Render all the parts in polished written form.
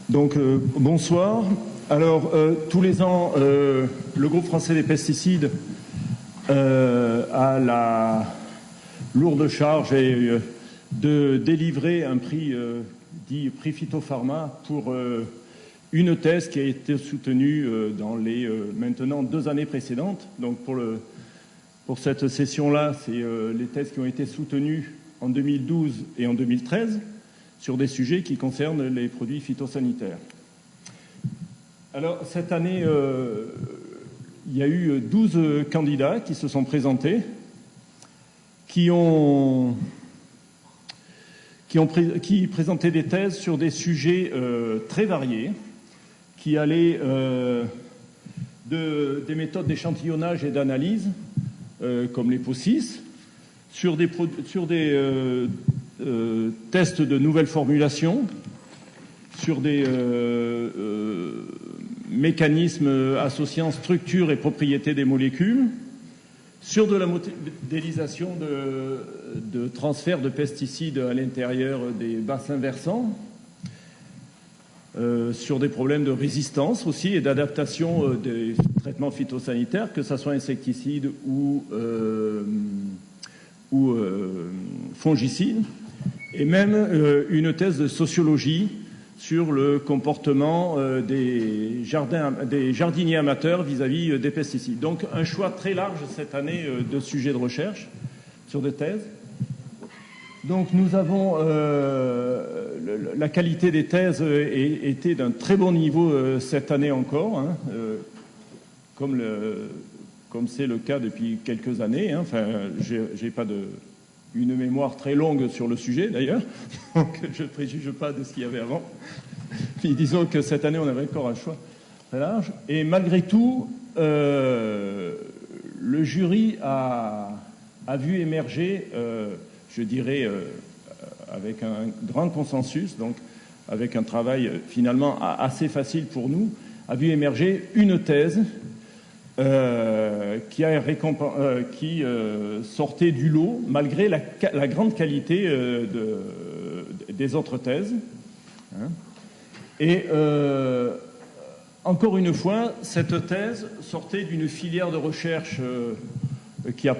Donc, bonsoir. Alors, tous les ans, le groupe français des pesticides a la lourde charge de délivrer un prix dit prix Phytopharma pour une thèse qui a été soutenue dans les maintenant 2 années précédentes. Donc, pour cette session-là, c'est les thèses qui ont été soutenues en 2012 et en 2013 sur des sujets qui concernent les produits phytosanitaires. Alors, cette année, il y a eu 12 candidats qui se sont présentés, qui présentaient des thèses sur des sujets très variés, qui allaient des méthodes d'échantillonnage et d'analyse, comme les PO6, sur des tests de nouvelles formulations, sur des mécanismes associant structure et propriété des molécules, sur de la modélisation de transfert de pesticides à l'intérieur des bassins versants, sur des problèmes de résistance aussi et d'adaptation des traitements phytosanitaires, que ce soit insecticides ou fongicides, et même une thèse de sociologie sur le comportement des jardiniers amateurs vis-à-vis des pesticides. Donc un choix très large cette année de sujets de recherche sur des thèses. Donc nous avons la qualité des thèses était d'un très bon niveau cette année encore, hein, comme c'est le cas depuis quelques années. Hein. Enfin, j'ai pas une mémoire très longue sur le sujet d'ailleurs, donc je ne préjuge pas de ce qu'il y avait avant. Mais disons que cette année, on avait encore un choix très large. Et malgré tout, le jury a vu émerger, je dirais, avec un grand consensus, donc avec un travail finalement assez facile pour nous, a vu émerger une thèse qui sortait du lot malgré la grande qualité des autres thèses. Hein. Et encore une fois, cette thèse sortait d'une filière de recherche qui a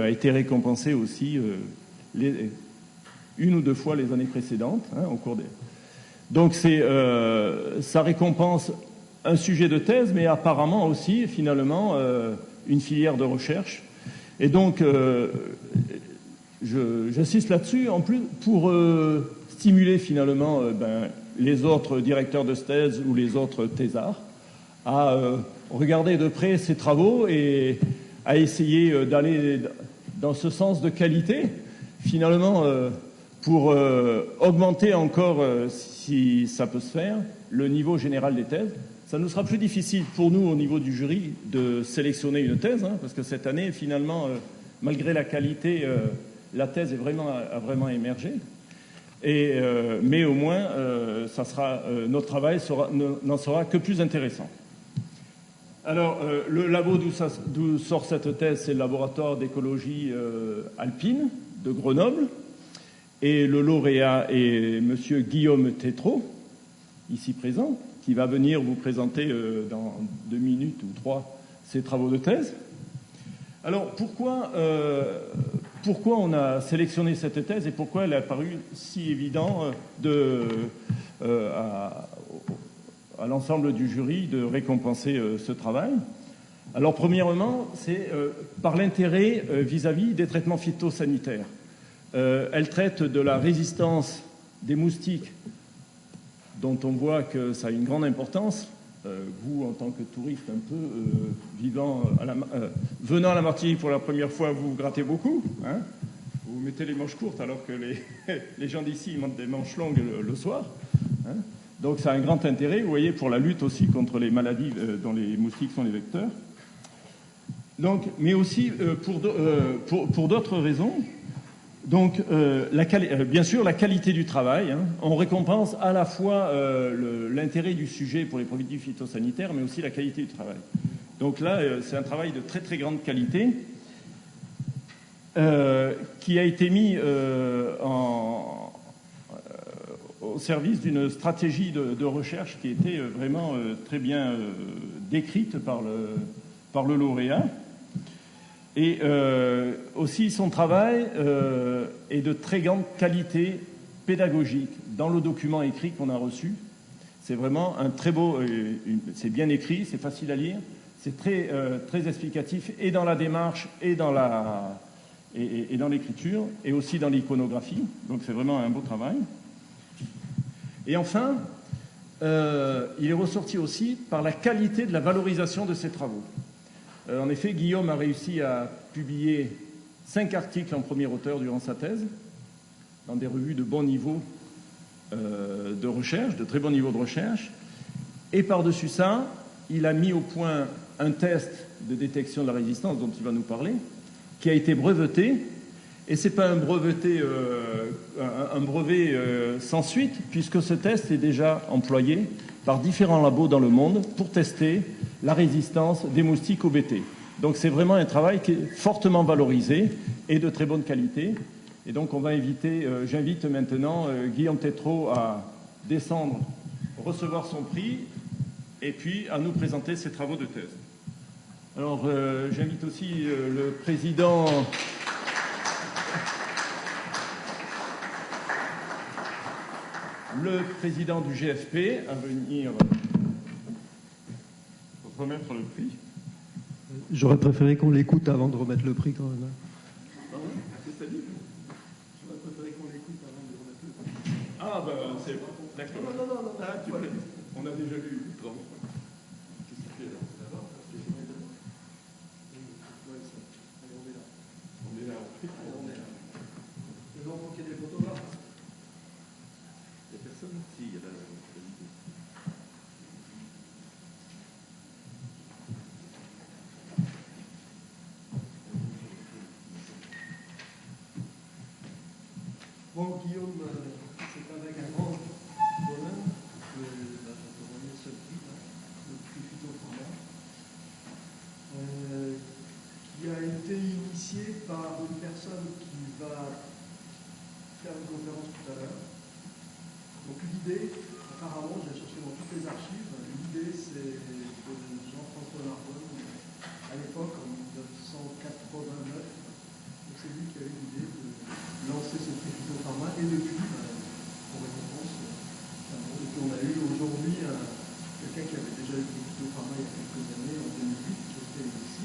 été récompensée aussi une ou deux fois les années précédentes, hein, au cours des. Donc ça récompense un sujet de thèse, mais apparemment aussi, finalement, une filière de recherche. Et donc, j'insiste là-dessus, en plus, pour stimuler, finalement, les autres directeurs de thèse ou les autres thésards à regarder de près ces travaux et à essayer d'aller dans ce sens de qualité, finalement, pour augmenter encore, si ça peut se faire, le niveau général des thèses. Ça nous sera plus difficile pour nous, au niveau du jury, de sélectionner une thèse, hein, parce que cette année, finalement, malgré la qualité, la thèse a vraiment émergé. Mais au moins, notre travail n'en sera que plus intéressant. Alors, le labo d'où sort cette thèse, c'est le laboratoire d'écologie alpine de Grenoble. Et le lauréat est M. Guillaume Tétrault, ici présent, qui va venir vous présenter dans 2 minutes ou 3 ses travaux de thèse. Alors, pourquoi on a sélectionné cette thèse et pourquoi elle a paru si évident à l'ensemble du jury de récompenser ce travail? Alors, premièrement, c'est par l'intérêt vis-à-vis des traitements phytosanitaires. Elle traite de la résistance des moustiques, dont on voit que ça a une grande importance. Vous, en tant que touriste un peu venant à la Martinique pour la première fois, vous grattez beaucoup. Hein, vous mettez les manches courtes alors que les gens d'ici mettent des manches longues le soir. Hein, donc ça a un grand intérêt, vous voyez, pour la lutte aussi contre les maladies dont les moustiques sont les vecteurs. Donc, mais aussi pour d'autres raisons. Donc, bien sûr, la qualité du travail. Hein, on récompense à la fois l'intérêt du sujet pour les produits phytosanitaires, mais aussi la qualité du travail. Donc là, c'est un travail de très très grande qualité qui a été mis au service d'une stratégie de recherche qui était vraiment très bien décrite par le lauréat. Et aussi, son travail est de très grande qualité pédagogique. Dans le document écrit qu'on a reçu, c'est vraiment un très beau... c'est bien écrit, c'est facile à lire, c'est très explicatif, et dans la démarche, et dans l'écriture, et aussi dans l'iconographie. Donc c'est vraiment un beau travail. Et enfin, il est ressorti aussi par la qualité de la valorisation de ses travaux. En effet, Guillaume a réussi à publier 5 articles en premier auteur durant sa thèse, dans des revues de bon niveau de recherche, de très bon niveau de recherche. Et par-dessus ça, il a mis au point un test de détection de la résistance dont il va nous parler, qui a été breveté. Et ce n'est pas un brevet sans suite, puisque ce test est déjà employé par différents labos dans le monde pour tester la résistance des moustiques au bt. Donc c'est vraiment un travail qui est fortement valorisé et de très bonne qualité. Et donc j'invite maintenant Guillaume Tétrault à descendre, recevoir son prix et puis à nous présenter ses travaux de thèse. Alors j'invite aussi le président... le président du GFP à venir remettre le prix. J'aurais préféré qu'on l'écoute avant de remettre le prix quand même. Pardon ? Qu'est-ce que ça dit ? J'aurais préféré qu'on l'écoute avant de remettre le prix. Ah ben c'est... D'accord. Non. Ah, on a déjà lu. Pardon. Qu'est-ce qu'il fait là ? On est là. On est là. Et donc, il y a des photographes. Il n'y a personne ? Si, il y a la vidéo. Bon, Guillaume, c'est avec un grand bonheur que te remet ce prix, le prix Phytopharma, qui a été initié par une personne qui va faire une conférence tout à l'heure. Donc l'idée, apparemment, j'ai cherché dans toutes les archives, l'idée c'est de Jean-François Narbonne, à l'époque, en 1989. Donc c'est lui qui a eu l'idée de lancer ce prix Phytopharma, et depuis, pour récompense, et puis on a eu aujourd'hui quelqu'un qui avait déjà eu le prix Phytopharma il y a quelques années, en 2008, qui était ici.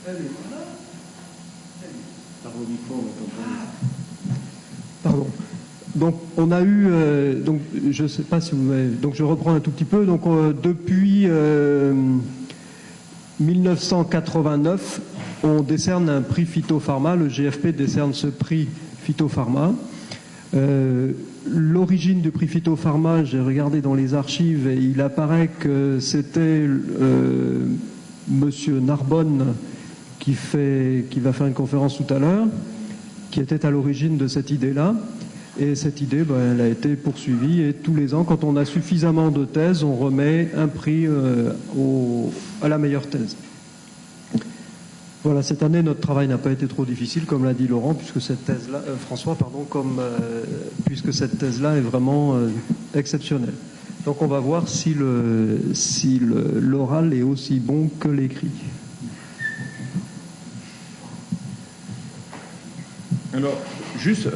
Elle est là. Par le micro, on entend. Pardon. Donc on a eu, donc je ne sais pas si vous m'avez, donc je reprends un tout petit peu. Donc depuis 1989, on décerne un prix Phytopharma. Le GFP décerne ce prix Phytopharma. L'origine du prix Phytopharma, j'ai regardé dans les archives et il apparaît que c'était Monsieur Narbonne qui va faire une conférence tout à l'heure, qui était à l'origine de cette idée-là. Et cette idée, elle a été poursuivie. Et tous les ans, quand on a suffisamment de thèses, on remet un prix à la meilleure thèse. Voilà, cette année, notre travail n'a pas été trop difficile, comme l'a dit Laurent, puisque cette thèse-là, François, pardon, puisque cette thèse-là est vraiment exceptionnelle. Donc on va voir si l'oral est aussi bon que l'écrit. Alors, juste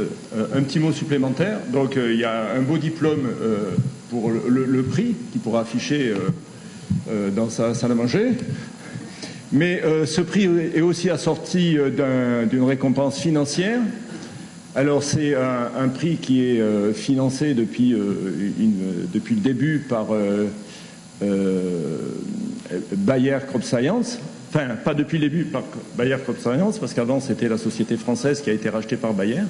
un petit mot supplémentaire. Donc, il y a un beau diplôme pour le prix qui pourra afficher dans sa salle à manger. Mais ce prix est aussi assorti d'une récompense financière. Alors, c'est un prix qui est financé depuis le début par Bayer Crop Science. Enfin, pas depuis le début par Bayer Crop Science, parce qu'avant, c'était la société française qui a été rachetée par Bayer.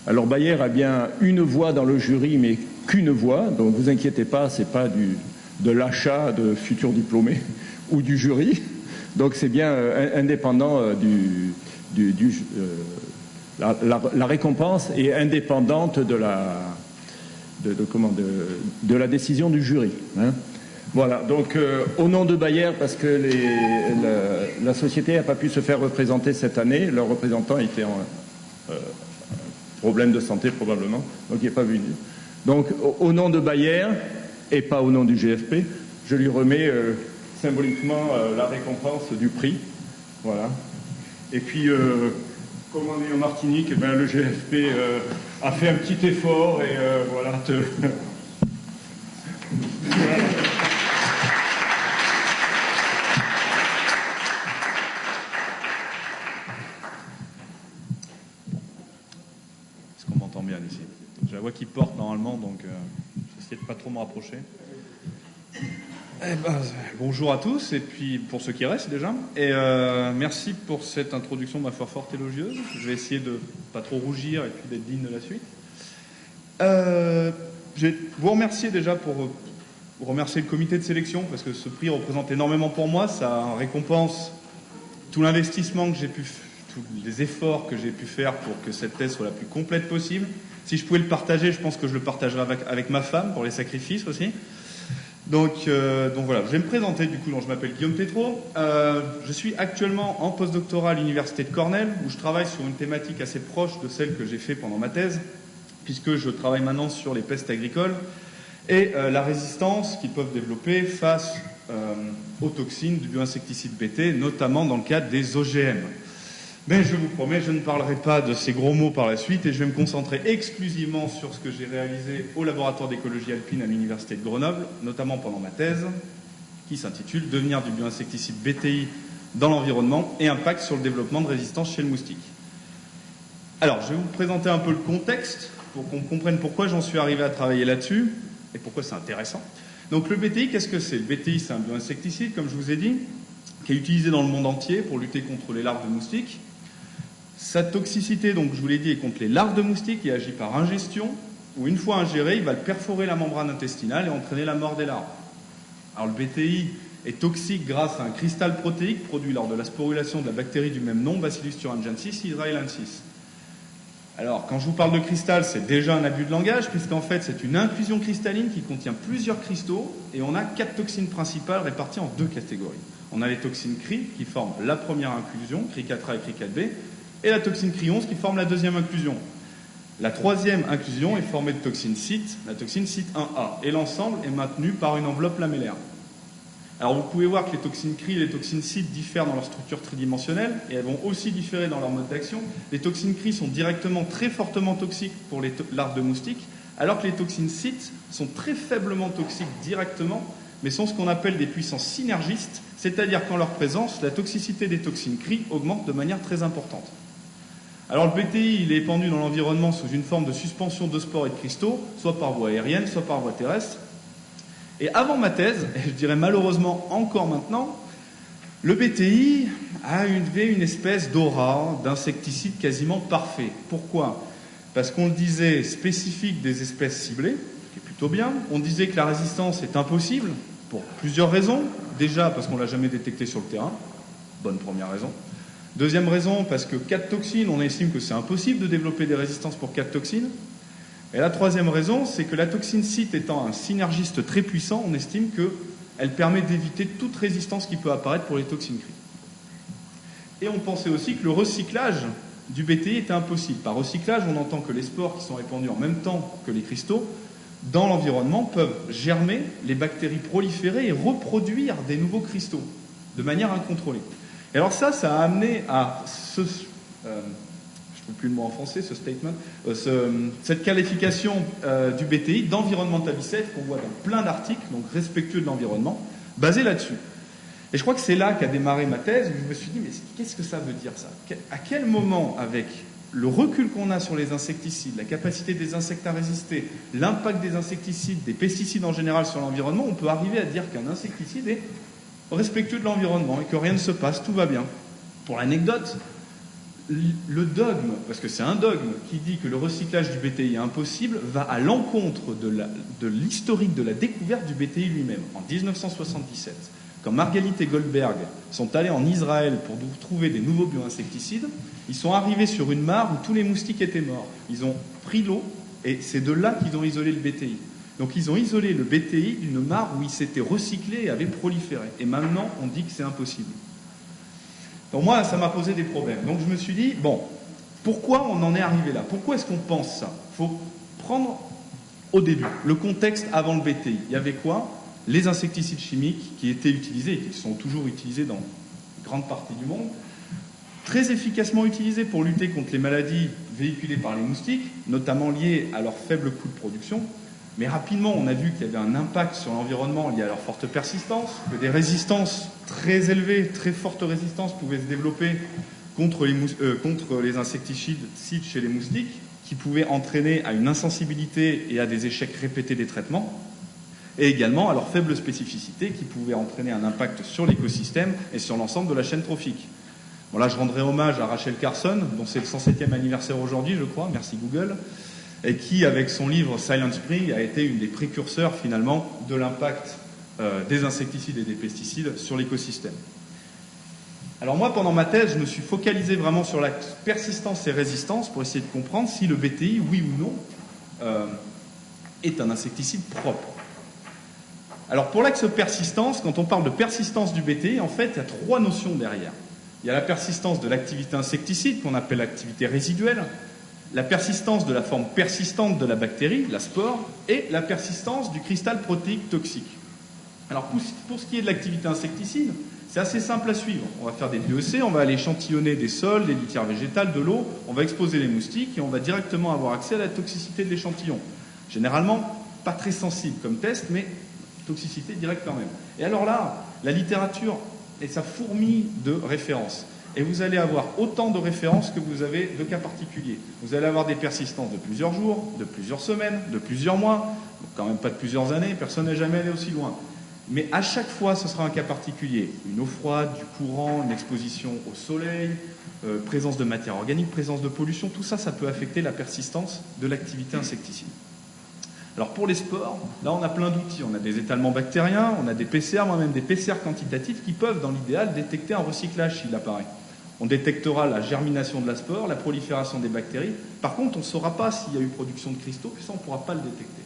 Alors, Bayer a bien une voix dans le jury, mais qu'une voix. Donc, vous inquiétez pas, c'est pas de l'achat de futurs diplômés ou du jury. Donc, c'est bien indépendant la récompense est indépendante de la décision du jury. Hein. Voilà, donc au nom de Bayer, parce que la société n'a pas pu se faire représenter cette année, leur représentant était problème de santé probablement, donc il n'est pas venu. Donc au nom de Bayer, et pas au nom du GFP, je lui remets symboliquement la récompense du prix. Voilà. Et puis, comme on est en Martinique, eh bien, le GFP a fait un petit effort et voilà. Est-ce qu'on m'entend bien ici? J'ai la voix qui porte normalement, donc j'essaie de pas trop me rapprocher. Eh ben, bonjour à tous, et puis pour ceux qui restent déjà, et merci pour cette introduction, ma foi, fort élogieuse. Je vais essayer de pas trop rougir et puis d'être digne de la suite. Je vais vous remercier déjà pour remercier le comité de sélection, parce que ce prix représente énormément pour moi. Ça récompense tout l'investissement que j'ai pu, tous les efforts que j'ai pu faire pour que cette thèse soit la plus complète possible. Si je pouvais le partager, je pense que je le partagerais avec ma femme pour les sacrifices aussi. Donc voilà, je vais me présenter du coup. Donc, je m'appelle Guillaume Tétrault. Je suis actuellement en postdoctorat à l'université de Cornell, où je travaille sur une thématique assez proche de celle que j'ai fait pendant ma thèse, puisque je travaille maintenant sur les pestes agricoles et la résistance qu'ils peuvent développer face aux toxines du bioinsecticide BT, notamment dans le cadre des OGM. Mais je vous promets, je ne parlerai pas de ces gros mots par la suite et je vais me concentrer exclusivement sur ce que j'ai réalisé au laboratoire d'écologie alpine à l'université de Grenoble, notamment pendant ma thèse, qui s'intitule « Devenir du bioinsecticide BTI dans l'environnement et impact sur le développement de résistance chez le moustique ». Alors, je vais vous présenter un peu le contexte pour qu'on comprenne pourquoi j'en suis arrivé à travailler là-dessus et pourquoi c'est intéressant. Donc le BTI, qu'est-ce que c'est? Le BTI, c'est un bioinsecticide, comme je vous ai dit, qui est utilisé dans le monde entier pour lutter contre les larves de moustiques. Sa toxicité, donc je vous l'ai dit, est contre les larves de moustiques. Il agit par ingestion, où une fois ingéré, il va perforer la membrane intestinale et entraîner la mort des larves. Alors le BTI est toxique grâce à un cristal protéique produit lors de la sporulation de la bactérie du même nom, Bacillus thuringiensis israelensis. Alors, quand je vous parle de cristal, c'est déjà un abus de langage, puisqu'en fait, c'est une inclusion cristalline qui contient plusieurs cristaux, et on a 4 toxines principales réparties en 2 catégories. On a les toxines CRI, qui forment la première inclusion, CRI4A et CRI4B, et la toxine CRI11, qui forme la deuxième inclusion. La troisième inclusion est formée de toxine CIT, la toxine CIT1A, et l'ensemble est maintenu par une enveloppe lamellaire. Alors vous pouvez voir que les toxines CRI et les toxines CIT diffèrent dans leur structure tridimensionnelle, et elles vont aussi différer dans leur mode d'action. Les toxines CRI sont directement très fortement toxiques pour les larves de moustiques, alors que les toxines CIT sont très faiblement toxiques directement, mais sont ce qu'on appelle des puissances synergistes, c'est-à-dire qu'en leur présence, la toxicité des toxines CRI augmente de manière très importante. Alors le BTI, il est épandu dans l'environnement sous une forme de suspension de spores et de cristaux, soit par voie aérienne, soit par voie terrestre. Et avant ma thèse, et je dirais malheureusement encore maintenant, le BTI avait une espèce d'aura d'insecticide quasiment parfait. Pourquoi? Parce qu'on le disait spécifique des espèces ciblées, ce qui est plutôt bien. On disait que la résistance est impossible, pour plusieurs raisons. Déjà parce qu'on ne l'a jamais détecté sur le terrain. Bonne première raison. Deuxième raison, parce que 4 toxines, on estime que c'est impossible de développer des résistances pour 4 toxines. Et la troisième raison, c'est que la toxine CIT étant un synergiste très puissant, on estime qu'elle permet d'éviter toute résistance qui peut apparaître pour les toxines CRI. Et on pensait aussi que le recyclage du BTI était impossible. Par recyclage, on entend que les spores qui sont répandus en même temps que les cristaux dans l'environnement peuvent germer, les bactéries proliférer et reproduire des nouveaux cristaux de manière incontrôlée. Et alors ça a amené à ce... je ne trouve plus le mot en français, ce statement, cette qualification du BTI d'environmental safe qu'on voit dans plein d'articles, donc respectueux de l'environnement, basé là-dessus. Et je crois que c'est là qu'a démarré ma thèse, où je me suis dit, mais qu'est-ce que ça veut dire ça? À quel moment, avec le recul qu'on a sur les insecticides, la capacité des insectes à résister, l'impact des insecticides, des pesticides en général sur l'environnement, on peut arriver à dire qu'un insecticide est respectueux de l'environnement et que rien ne se passe, tout va bien? Pour l'anecdote, le dogme, parce que c'est un dogme qui dit que le recyclage du BTI est impossible, va à l'encontre de l'historique de la découverte du BTI lui-même. En 1977, quand Margalit et Goldberg sont allés en Israël pour trouver des nouveaux bioinsecticides, ils sont arrivés sur une mare où tous les moustiques étaient morts. Ils ont pris l'eau et c'est de là qu'ils ont isolé le BTI. Donc ils ont isolé le BTI d'une mare où il s'était recyclé et avait proliféré. Et maintenant, on dit que c'est impossible. Donc moi, ça m'a posé des problèmes. Donc je me suis dit, bon, Pourquoi on en est arrivé là? Pourquoi est-ce qu'on pense ça? Il faut prendre au début le contexte avant le BTI. Il y avait quoi? Les insecticides chimiques qui étaient utilisés et qui sont toujours utilisés dans une grande partie du monde, très efficacement utilisés pour lutter contre les maladies véhiculées par les moustiques, notamment liées à leur faible coût de production. Mais rapidement, on a vu qu'il y avait un impact sur l'environnement lié à leur forte persistance, que des résistances très élevées, très fortes résistances pouvaient se développer contre les insecticides chez les moustiques, qui pouvaient entraîner à une insensibilité et à des échecs répétés des traitements, et également à leur faible spécificité, qui pouvaient entraîner un impact sur l'écosystème et sur l'ensemble de la chaîne trophique. Bon, là, je rendrai hommage à Rachel Carson, dont c'est le 107e anniversaire aujourd'hui, je crois, merci Google, et qui, avec son livre Silent Spring, a été une des précurseurs, finalement, de l'impact des insecticides et des pesticides sur l'écosystème. Alors moi, pendant ma thèse, je me suis focalisé vraiment sur la persistance et résistance pour essayer de comprendre si le BTI, oui ou non, est un insecticide propre. Alors pour l'axe persistance, quand on parle de persistance du BTI, en fait, il y a trois notions derrière. Il y a la persistance de l'activité insecticide, qu'on appelle l'activité résiduelle, la persistance de la forme persistante de la bactérie, la spore, et la persistance du cristal protéique toxique. Alors pour ce qui est de l'activité insecticide, c'est assez simple à suivre. On va faire des DEC, on va aller échantillonner des sols, des litières végétales, de l'eau, on va exposer les moustiques et on va directement avoir accès à la toxicité de l'échantillon. Généralement, pas très sensible comme test, mais toxicité directe quand même. Et alors là, la littérature et sa fourmille de références. Et vous allez avoir autant de références que vous avez de cas particuliers. Vous allez avoir des persistances de plusieurs jours, de plusieurs semaines, de plusieurs mois, quand même pas de plusieurs années, personne n'est jamais allé aussi loin. Mais à chaque fois, ce sera un cas particulier. Une eau froide, du courant, une exposition au soleil, présence de matière organique, présence de pollution, tout ça, ça peut affecter la persistance de l'activité insecticide. Alors pour les spores, là on a plein d'outils. On a des étalements bactériens, on a des PCR, moi-même des PCR quantitatifs qui peuvent, dans l'idéal, détecter un recyclage s'il apparaît. On détectera la germination de la spore, la prolifération des bactéries. Par contre, on ne saura pas s'il y a eu production de cristaux, puis ça on ne pourra pas le détecter.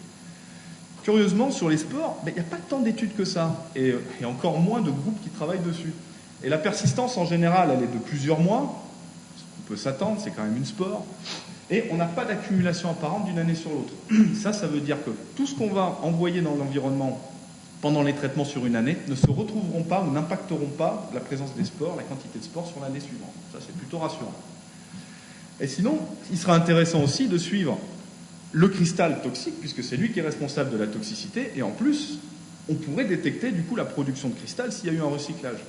Curieusement, sur les spores, il n'y a pas tant d'études que ça, et encore moins de groupes qui travaillent dessus. Et la persistance, en général, elle est de plusieurs mois, ce qu'on peut s'attendre, c'est quand même une spore, et on n'a pas d'accumulation apparente d'une année sur l'autre. Ça veut dire que tout ce qu'on va envoyer dans l'environnement pendant les traitements sur une année ne se retrouveront pas ou n'impacteront pas la présence des spores, la quantité de spores sur l'année suivante. Ça, c'est plutôt rassurant. Et sinon, il sera intéressant aussi de suivre le cristal toxique, puisque c'est lui qui est responsable de la toxicité, et en plus, on pourrait détecter du coup la production de cristal s'il y a eu un recyclage.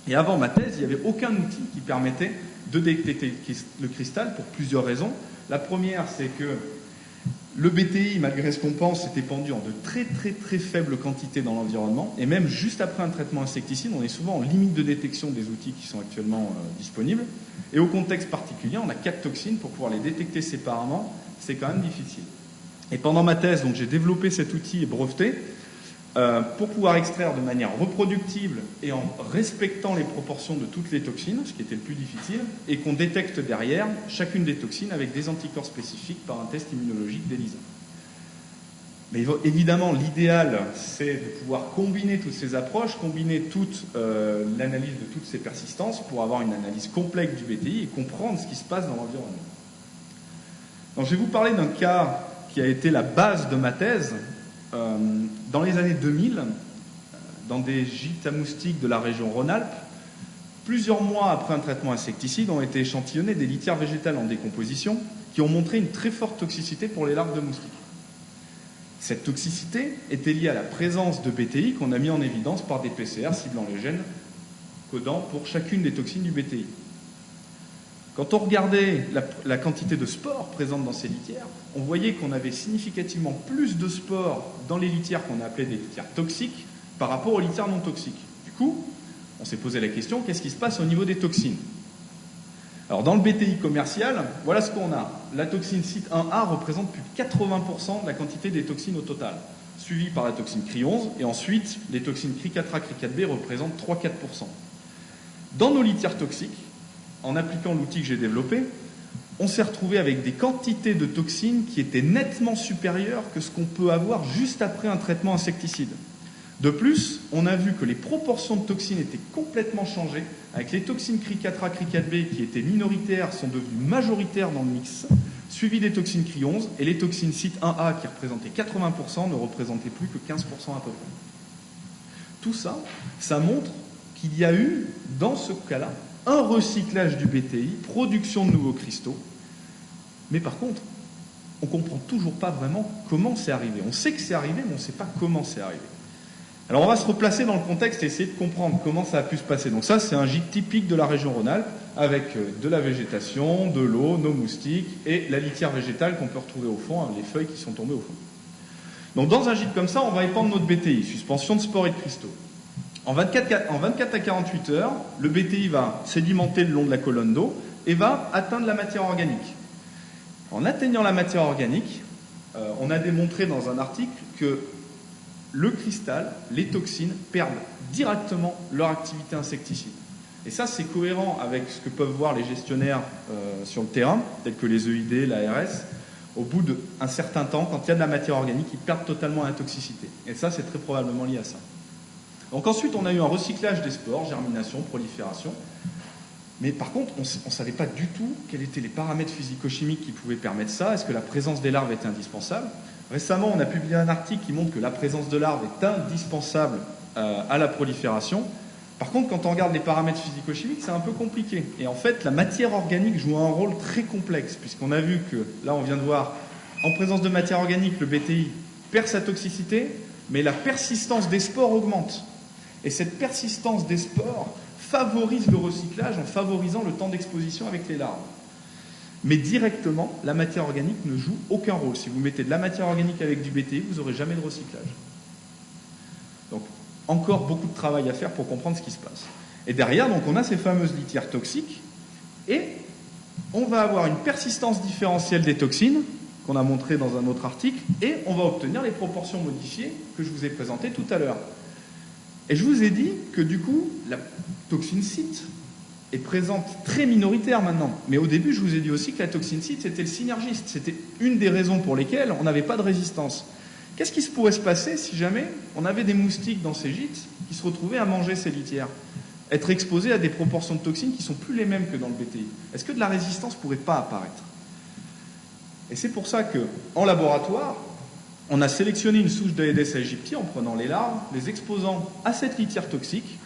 Et avant ma thèse, il n'y avait aucun outil qui permettait de détecter le cristal pour plusieurs raisons. La première, c'est que le BTI, malgré ce qu'on pense, s'est épandu en de très très très faibles quantités dans l'environnement, et même juste après un traitement insecticide, on est souvent en limite de détection des outils qui sont actuellement disponibles. Et au contexte particulier, on a 4 toxines pour pouvoir les détecter séparément. C'est quand même difficile. Et pendant ma thèse, donc, j'ai développé cet outil et breveté pour pouvoir extraire de manière reproductible et en respectant les proportions de toutes les toxines, ce qui était le plus difficile, et qu'on détecte derrière chacune des toxines avec des anticorps spécifiques par un test immunologique d'ELISA. Mais évidemment, l'idéal, c'est de pouvoir combiner toutes ces approches, combiner toute l'analyse de toutes ces persistances pour avoir une analyse complète du BTI et comprendre ce qui se passe dans l'environnement. Donc, je vais vous parler d'un cas qui a été la base de ma thèse. Dans les années 2000, dans des gîtes à moustiques de la région Rhône-Alpes, plusieurs mois après un traitement insecticide, ont été échantillonnées des litières végétales en décomposition qui ont montré une très forte toxicité pour les larves de moustiques. Cette toxicité était liée à la présence de BTI qu'on a mis en évidence par des PCR ciblant les gènes codant pour chacune des toxines du BTI. Quand on regardait la quantité de spores présentes dans ces litières, on voyait qu'on avait significativement plus de spores dans les litières qu'on a appelées des litières toxiques par rapport aux litières non toxiques. Du coup, on s'est posé la question, qu'est-ce qui se passe au niveau des toxines? Alors dans le BTI commercial, voilà ce qu'on a. La toxine CYT 1A représente plus de 80% de la quantité des toxines au total, suivie par la toxine CRI11, et ensuite les toxines CRI4A, CRI4B représentent 3-4%. Dans nos litières toxiques, en appliquant l'outil que j'ai développé, on s'est retrouvé avec des quantités de toxines qui étaient nettement supérieures que ce qu'on peut avoir juste après un traitement insecticide. De plus, on a vu que les proportions de toxines étaient complètement changées, avec les toxines CRI4A, CRI4B qui étaient minoritaires sont devenues majoritaires dans le mix, suivi des toxines CRI11, et les toxines CYT1A qui représentaient 80% ne représentaient plus que 15% à peu près. Tout ça, ça montre qu'il y a eu, dans ce cas-là, un recyclage du BTI, production de nouveaux cristaux, mais par contre, on ne comprend toujours pas vraiment comment c'est arrivé. On sait que c'est arrivé, mais on ne sait pas comment c'est arrivé. Alors on va se replacer dans le contexte et essayer de comprendre comment ça a pu se passer. Donc ça, c'est un gîte typique de la région Rhône-Alpes, avec de la végétation, de l'eau, nos moustiques, et la litière végétale qu'on peut retrouver au fond, les feuilles qui sont tombées au fond. Donc dans un gîte comme ça, on va épandre notre BTI, suspension de spores et de cristaux. En 24 à 48 heures, le BTI va sédimenter le long de la colonne d'eau et va atteindre la matière organique. En atteignant la matière organique, on a démontré dans un article que le cristal, les toxines, perdent directement leur activité insecticide. Et ça, c'est cohérent avec ce que peuvent voir les gestionnaires sur le terrain, tels que les EID, l'ARS. Au bout d'un certain temps, quand il y a de la matière organique, ils perdent totalement la toxicité. Et ça, c'est très probablement lié à ça. Donc ensuite, on a eu un recyclage des spores, germination, prolifération. Mais par contre, on ne savait pas du tout quels étaient les paramètres physico-chimiques qui pouvaient permettre ça. Est-ce que la présence des larves était indispensable? Récemment, on a publié un article qui montre que la présence de larves est indispensable à la prolifération. Par contre, quand on regarde les paramètres physico-chimiques, c'est un peu compliqué. Et en fait, la matière organique joue un rôle très complexe, puisqu'on a vu que, là on vient de voir, en présence de matière organique, le BTI perd sa toxicité, mais la persistance des spores augmente. Et cette persistance des spores favorise le recyclage en favorisant le temps d'exposition avec les larves. Mais directement, la matière organique ne joue aucun rôle. Si vous mettez de la matière organique avec du BTI, vous n'aurez jamais de recyclage. Donc, encore beaucoup de travail à faire pour comprendre ce qui se passe. Et derrière, donc, on a ces fameuses litières toxiques, et on va avoir une persistance différentielle des toxines, qu'on a montré dans un autre article, et on va obtenir les proportions modifiées que je vous ai présentées tout à l'heure. Et je vous ai dit que du coup, la toxine CYT est présente très minoritaire maintenant. Mais au début, je vous ai dit aussi que la toxine CYT, c'était le synergiste. C'était une des raisons pour lesquelles on n'avait pas de résistance. Qu'est-ce qui pourrait se passer si jamais on avait des moustiques dans ces gîtes qui se retrouvaient à manger ces litières? Être exposés à des proportions de toxines qui ne sont plus les mêmes que dans le BTI. Est-ce que de la résistance ne pourrait pas apparaître? Et c'est pour ça qu'en laboratoire, on a sélectionné une souche d'Aedes aegypti en prenant les larves, les exposant à cette litière toxique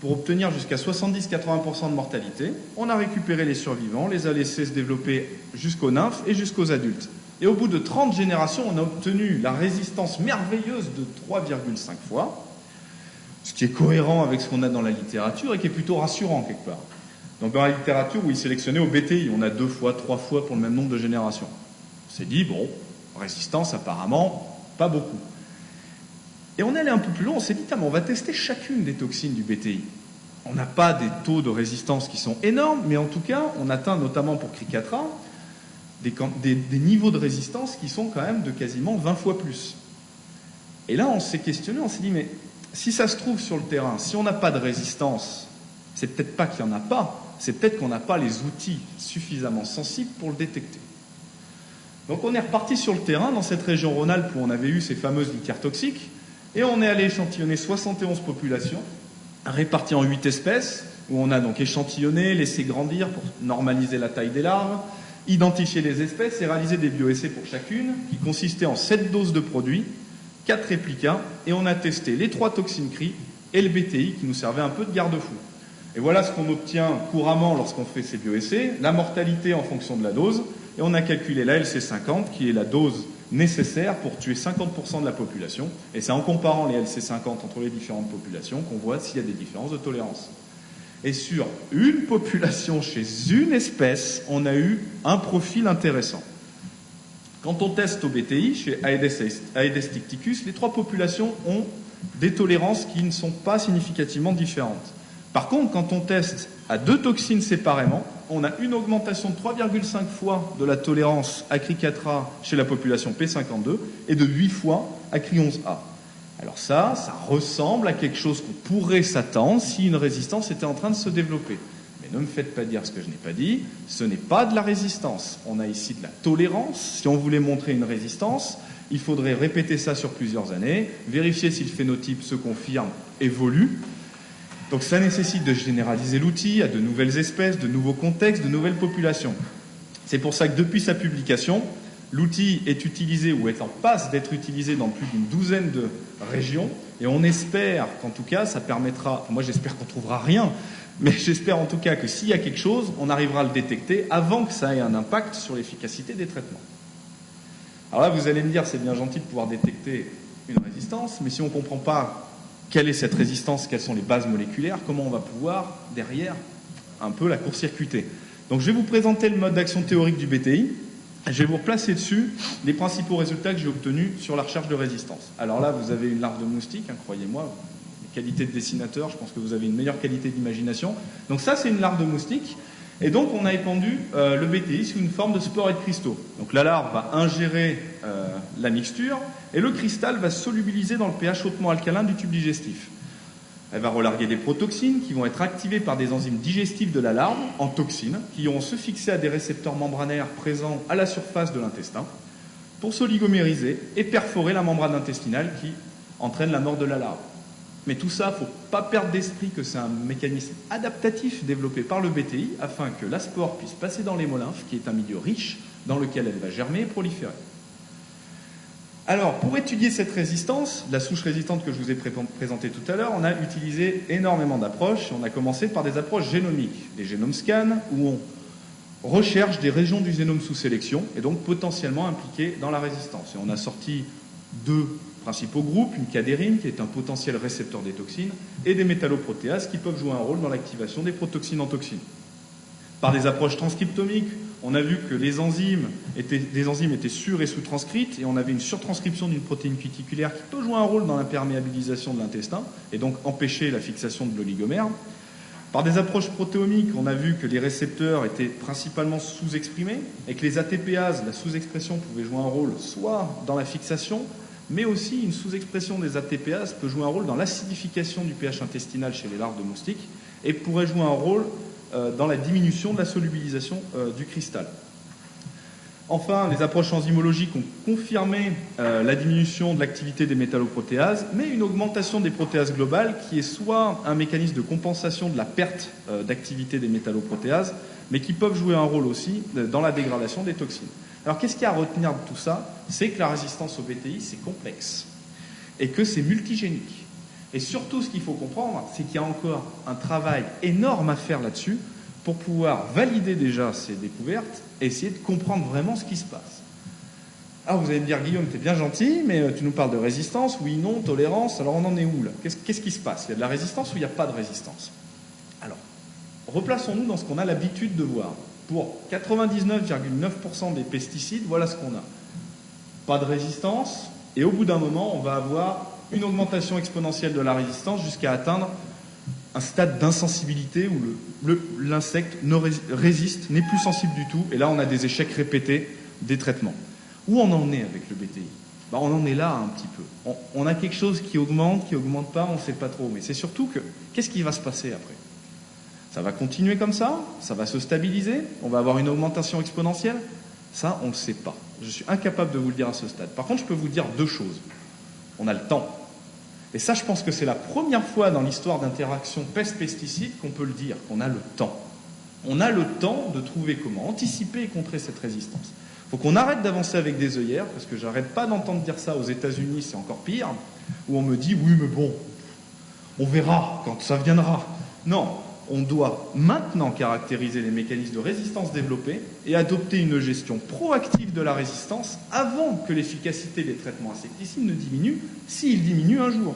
pour obtenir jusqu'à 70-80% de mortalité. On a récupéré les survivants, les a laissés se développer jusqu'aux nymphes et jusqu'aux adultes. Et au bout de 30 générations, on a obtenu la résistance merveilleuse de 3,5 fois, ce qui est cohérent avec ce qu'on a dans la littérature et qui est plutôt rassurant quelque part. Donc dans la littérature où ils sélectionnaient au BTI, on a 2 fois, 3 fois pour le même nombre de générations. On s'est dit, bon, résistance apparemment, pas beaucoup. Et on est allé un peu plus loin, on s'est dit, mais on va tester chacune des toxines du BTI. On n'a pas des taux de résistance qui sont énormes, mais en tout cas, on atteint notamment pour CRI4A des niveaux de résistance qui sont quand même de quasiment 20 fois plus. Et là, on s'est questionné, on s'est dit, mais si ça se trouve sur le terrain, si on n'a pas de résistance, c'est peut-être pas qu'il n'y en a pas, c'est peut-être qu'on n'a pas les outils suffisamment sensibles pour le détecter. Donc on est reparti sur le terrain, dans cette région Rhône-Alpes où on avait eu ces fameuses litières toxiques, et on est allé échantillonner 71 populations, réparties en 8 espèces, où on a donc échantillonné, laissé grandir pour normaliser la taille des larves, identifier les espèces et réaliser des bioessais pour chacune, qui consistaient en 7 doses de produits, 4 réplicas, et on a testé les 3 toxines CRI et le BTI qui nous servait un peu de garde-fou. Et voilà ce qu'on obtient couramment lorsqu'on fait ces bioessais, la mortalité en fonction de la dose, et on a calculé la LC50 qui est la dose nécessaire pour tuer 50% de la population, et c'est en comparant les LC50 entre les différentes populations qu'on voit s'il y a des différences de tolérance. Et sur une population chez une espèce, on a eu un profil intéressant. Quand on teste au BTI, chez Aedes ticticus, les 3 populations ont des tolérances qui ne sont pas significativement différentes. Par contre, quand on teste à 2 toxines séparément, on a une augmentation de 3,5 fois de la tolérance à CRI4A chez la population P52 et de 8 fois à CRI11A. Alors ça ressemble à quelque chose qu'on pourrait s'attendre si une résistance était en train de se développer. Mais ne me faites pas dire ce que je n'ai pas dit, ce n'est pas de la résistance. On a ici de la tolérance. Si on voulait montrer une résistance, Il faudrait répéter ça sur plusieurs années, vérifier si le phénotype se confirme, évolue. Donc ça nécessite de généraliser l'outil à de nouvelles espèces, de nouveaux contextes, de nouvelles populations. C'est pour ça que depuis sa publication, l'outil est utilisé ou est en passe d'être utilisé dans plus d'une douzaine de régions. Et on espère qu'en tout cas, ça permettra, moi j'espère qu'on ne trouvera rien, mais j'espère en tout cas que s'il y a quelque chose, on arrivera à le détecter avant que ça ait un impact sur l'efficacité des traitements. Alors là, vous allez me dire, c'est bien gentil de pouvoir détecter une résistance, mais si on ne comprend pas quelle est cette résistance, quelles sont les bases moléculaires, comment on va pouvoir, derrière, un peu la court-circuiter. Donc je vais vous présenter le mode d'action théorique du BTI. Je vais vous replacer dessus les principaux résultats que j'ai obtenus sur la recherche de résistance. Alors là, vous avez une larve de moustique, hein, croyez-moi, qualité de dessinateur, je pense que vous avez une meilleure qualité d'imagination. Donc ça, c'est une larve de moustique. Et donc, on a épandu le BTI sous une forme de spore et de cristaux. Donc la larve va ingérer la mixture et le cristal va se solubiliser dans le pH hautement alcalin du tube digestif. Elle va relarguer des protoxines qui vont être activées par des enzymes digestives de la larve en toxines qui vont se fixer à des récepteurs membranaires présents à la surface de l'intestin pour s'oligomériser et perforer la membrane intestinale qui entraîne la mort de la larve. Mais tout ça, il ne faut pas perdre d'esprit que c'est un mécanisme adaptatif développé par le BTI afin que la spore puisse passer dans l'hémolymphe, qui est un milieu riche dans lequel elle va germer et proliférer. Alors, pour étudier cette résistance, la souche résistante que je vous ai présentée tout à l'heure, on a utilisé énormément d'approches. On a commencé par des approches génomiques, des génomes scans, où on recherche des régions du génome sous sélection et donc potentiellement impliquées dans la résistance. Et on a sorti deux principaux groupes, une cadérine qui est un potentiel récepteur des toxines et des métalloprotéases qui peuvent jouer un rôle dans l'activation des protoxines en toxines. Par des approches transcriptomiques, on a vu que des enzymes étaient sur- et sous-transcrites et on avait une surtranscription d'une protéine cuticulaire qui peut jouer un rôle dans l'imperméabilisation de l'intestin et donc empêcher la fixation de l'oligomère. Par des approches protéomiques, on a vu que les récepteurs étaient principalement sous-exprimés et que les ATPases, la sous-expression, pouvait jouer un rôle soit dans la fixation, mais aussi une sous-expression des ATPases peut jouer un rôle dans l'acidification du pH intestinal chez les larves de moustiques et pourrait jouer un rôle dans la diminution de la solubilisation du cristal. Enfin, les approches enzymologiques ont confirmé la diminution de l'activité des métalloprotéases, mais une augmentation des protéases globales qui est soit un mécanisme de compensation de la perte d'activité des métalloprotéases, mais qui peuvent jouer un rôle aussi dans la dégradation des toxines. Alors qu'est-ce qu'il y a à retenir de tout ça? C'est que la résistance au BTI, c'est complexe et que c'est multigénique. Et surtout, ce qu'il faut comprendre, c'est qu'il y a encore un travail énorme à faire là-dessus pour pouvoir valider déjà ces découvertes et essayer de comprendre vraiment ce qui se passe. Alors vous allez me dire, Guillaume, t'es bien gentil, mais tu nous parles de résistance, oui, non, tolérance, alors on en est où là? Qu'est-ce qui se passe? Il y a de la résistance ou il n'y a pas de résistance? Alors, replaçons-nous dans ce qu'on a l'habitude de voir. Pour 99,9% des pesticides, voilà ce qu'on a. Pas de résistance, et au bout d'un moment, on va avoir une augmentation exponentielle de la résistance jusqu'à atteindre un stade d'insensibilité où l'insecte ne résiste, n'est plus sensible du tout, et là on a des échecs répétés des traitements. Où on en est avec le BTI? On en est là un petit peu. On a quelque chose qui augmente pas, on ne sait pas trop, mais c'est surtout que, qu'est-ce qui va se passer après? Ça va continuer comme ça va se stabiliser, on va avoir une augmentation exponentielle? Ça, on ne le sait pas. Je suis incapable de vous le dire à ce stade. Par contre, je peux vous dire deux choses. On a le temps. Et ça, je pense que c'est la première fois dans l'histoire d'interaction peste-pesticide qu'on peut le dire, qu'on a le temps. On a le temps de trouver comment anticiper et contrer cette résistance. Il faut qu'on arrête d'avancer avec des œillères, parce que j'arrête pas d'entendre dire ça aux États-Unis, c'est encore pire, où on me dit, oui, mais bon, on verra quand ça viendra. Non, on doit maintenant caractériser les mécanismes de résistance développés et adopter une gestion proactive de la résistance avant que l'efficacité des traitements insecticides ne diminue, s'il diminue un jour.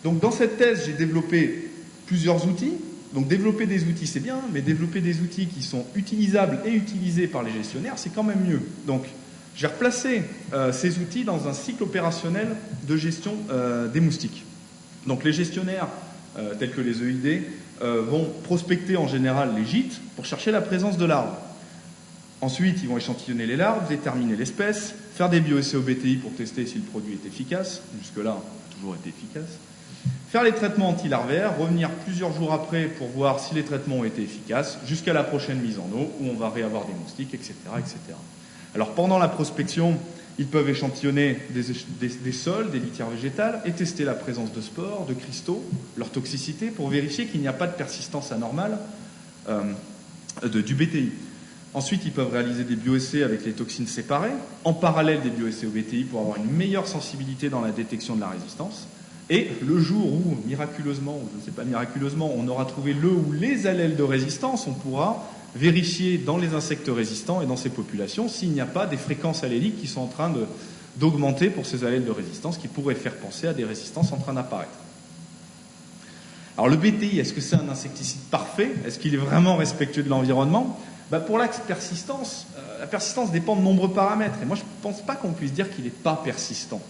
Donc dans cette thèse, j'ai développé plusieurs outils. Donc développer des outils, c'est bien, mais développer des outils qui sont utilisables et utilisés par les gestionnaires, c'est quand même mieux. Donc j'ai replacé ces outils dans un cycle opérationnel de gestion des moustiques. Donc les gestionnaires tels que les EID, vont prospecter en général les gîtes pour chercher la présence de larves. Ensuite, ils vont échantillonner les larves, déterminer l'espèce, faire des bioessais au BTI pour tester si le produit est efficace. Jusque-là, ça a toujours été efficace. Faire les traitements anti-larvaires, revenir plusieurs jours après pour voir si les traitements ont été efficaces, jusqu'à la prochaine mise en eau, où on va réavoir des moustiques, etc., etc. Alors pendant la prospection, ils peuvent échantillonner des sols, des litières végétales et tester la présence de spores, de cristaux, leur toxicité pour vérifier qu'il n'y a pas de persistance anormale du BTI. Ensuite, ils peuvent réaliser des bioessais avec les toxines séparées, en parallèle des bioessais au BTI pour avoir une meilleure sensibilité dans la détection de la résistance. Et le jour où, miraculeusement, ou je ne sais pas miraculeusement, on aura trouvé le ou les allèles de résistance, on pourra vérifier dans les insectes résistants et dans ces populations s'il n'y a pas des fréquences alléliques qui sont en train d'augmenter pour ces allèles de résistance qui pourraient faire penser à des résistances en train d'apparaître. Alors le BTI, est-ce que c'est un insecticide parfait? Est-ce qu'il est vraiment respectueux de l'environnement? Pour la persistance dépend de nombreux paramètres. Et moi, je ne pense pas qu'on puisse dire qu'il n'est pas persistant.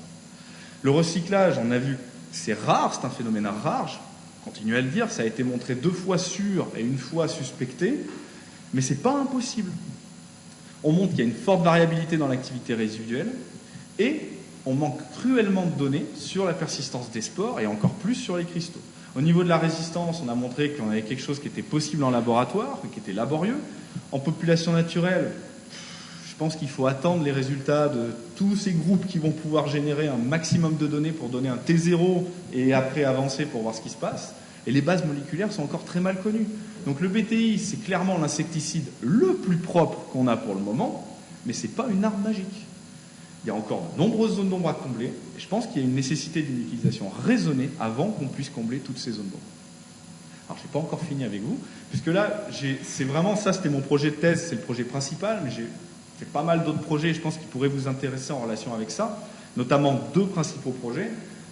Le recyclage, on a vu, c'est rare, c'est un phénomène rare. Je continue à le dire, ça a été montré 2 fois sûr et 1 fois suspecté. Mais ce n'est pas impossible. On montre qu'il y a une forte variabilité dans l'activité résiduelle et on manque cruellement de données sur la persistance des spores et encore plus sur les cristaux. Au niveau de la résistance, on a montré qu'on avait quelque chose qui était possible en laboratoire, qui était laborieux. En population naturelle, je pense qu'il faut attendre les résultats de tous ces groupes qui vont pouvoir générer un maximum de données pour donner un T0 et après avancer pour voir ce qui se passe. Et les bases moléculaires sont encore très mal connues. Donc le BTI, c'est clairement l'insecticide le plus propre qu'on a pour le moment, mais ce n'est pas une arme magique. Il y a encore de nombreuses zones d'ombre à combler, et je pense qu'il y a une nécessité d'une utilisation raisonnée avant qu'on puisse combler toutes ces zones d'ombre. Alors je n'ai pas encore fini avec vous, puisque là, c'est vraiment ça, c'était mon projet de thèse, c'est le projet principal, mais j'ai fait pas mal d'autres projets, je pense, qui pourraient vous intéresser en relation avec ça, notamment 2 principaux projets.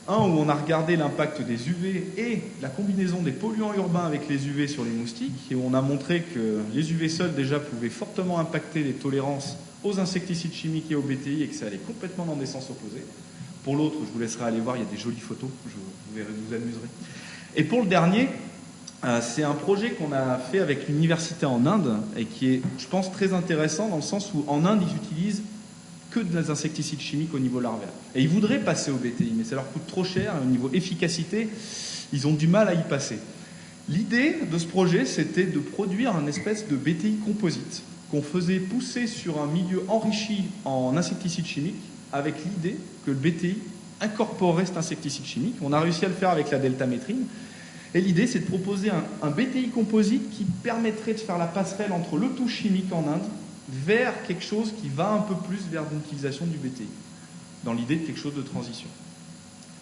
Un où on a regardé l'impact des UV et la combinaison des polluants urbains avec les UV sur les moustiques, et où on a montré que les UV seuls déjà pouvaient fortement impacter les tolérances aux insecticides chimiques et au BTI et que ça allait complètement dans des sens opposés. Pour l'autre, je vous laisserai aller voir, il y a des jolies photos, vous verrez, vous amuserez. Et pour le dernier, c'est un projet qu'on a fait avec l'université en Inde et qui est, je pense, très intéressant dans le sens où en Inde, ils utilisent que des insecticides chimiques au niveau larvaire. Et ils voudraient passer au BTI, mais ça leur coûte trop cher, et au niveau efficacité, ils ont du mal à y passer. L'idée de ce projet, c'était de produire un espèce de BTI composite, qu'on faisait pousser sur un milieu enrichi en insecticides chimiques, avec l'idée que le BTI incorporerait cet insecticide chimique. On a réussi à le faire avec la deltamétrine. Et l'idée, c'est de proposer un BTI composite qui permettrait de faire la passerelle entre le tout chimique en Inde vers quelque chose qui va un peu plus vers l'utilisation du BTI, dans l'idée de quelque chose de transition.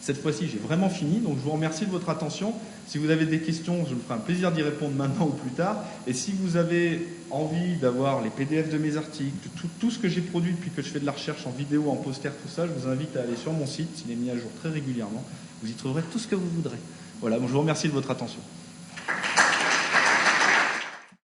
Cette fois-ci, j'ai vraiment fini, donc je vous remercie de votre attention. Si vous avez des questions, je me ferai un plaisir d'y répondre maintenant ou plus tard. Et si vous avez envie d'avoir les PDF de mes articles, tout ce que j'ai produit depuis que je fais de la recherche en vidéo, en poster, tout ça, je vous invite à aller sur mon site, il est mis à jour très régulièrement. Vous y trouverez tout ce que vous voudrez. Voilà, donc je vous remercie de votre attention.